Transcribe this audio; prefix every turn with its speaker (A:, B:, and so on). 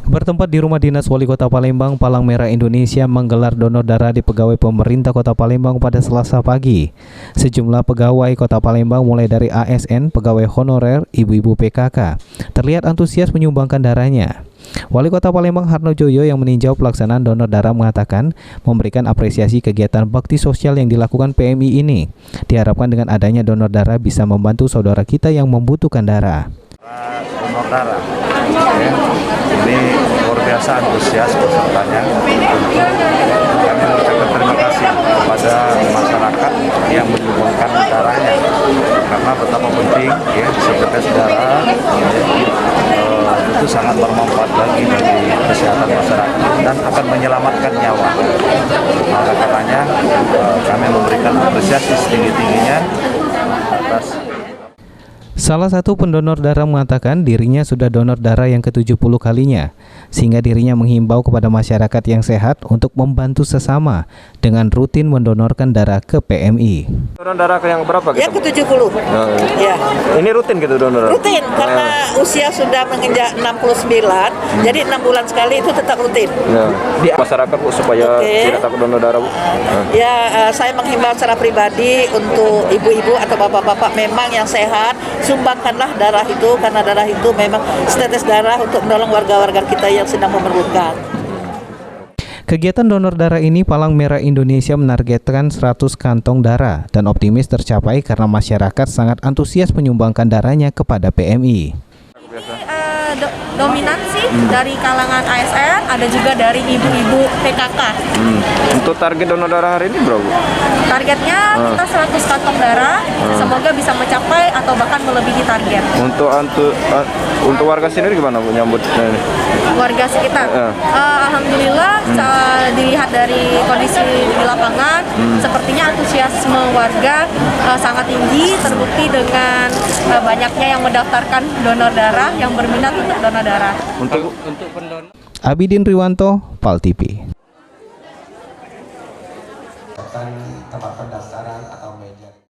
A: Bertempat di rumah dinas Wali Kota Palembang, Palang Merah Indonesia menggelar donor darah di pegawai pemerintah Kota Palembang pada Selasa pagi. Sejumlah pegawai Kota Palembang mulai dari ASN, pegawai honorer, ibu-ibu PKK, terlihat antusias menyumbangkan darahnya. Wali Kota Palembang Harno Joyo yang meninjau pelaksanaan donor darah mengatakan memberikan apresiasi kegiatan bakti sosial yang dilakukan PMI ini. Diharapkan dengan adanya donor darah bisa membantu saudara kita yang membutuhkan darah.
B: Donor darah ya, ini luar biasa antusias pesertanya. Kami mengucapkan terima kasih kepada masyarakat yang menyumbangkan darahnya karena betapa penting ya setetes darah itu sangat bermanfaat bagi kesehatan masyarakat dan akan menyelamatkan nyawa. Maka karenanya kami memberikan apresiasi setinggi-tingginya atas.
A: Salah satu pendonor darah mengatakan dirinya sudah donor darah yang ke-70 kalinya, sehingga dirinya menghimbau kepada masyarakat yang sehat untuk membantu sesama dengan rutin mendonorkan darah ke PMI.
C: Donor darah ke yang berapa?
D: Yang ke-70. Ya.
C: Ini rutin gitu donor?
D: Rutin, karena usia sudah menginjak 69, jadi 6 bulan sekali itu tetap rutin.
C: Ya. Di masyarakat Bu, supaya tidak takut donor darah Bu?
D: Ya, saya menghimbau secara pribadi untuk ibu-ibu atau bapak-bapak memang yang sehat, sumbangkanlah darah itu karena darah itu memang setetes darah untuk menolong warga-warga kita yang sedang memerlukan.
A: Kegiatan donor darah ini Palang Merah Indonesia menargetkan 100 kantong darah dan optimis tercapai karena masyarakat sangat antusias menyumbangkan darahnya kepada PMI.
E: Dominasi dari kalangan ASN, ada juga dari ibu-ibu PKK.
C: Untuk target donor darah hari ini berapa?
E: Targetnya kita 100 kantong darah, semoga bisa mencapai atau bahkan melebihi target.
C: Untuk warga sendiri gimana Bu nyambut ini?
E: Warga sekitar, alhamdulillah dilihat dari kondisi di lapangan, sepertinya antusiasme warga sangat tinggi, terbukti dengan banyaknya yang mendaftarkan donor darah, yang berminat untuk donor darah.
C: Untuk
A: pendonor. Abidin Riwanto, PAL TV.
F: Tempat pendaftaran atau meja.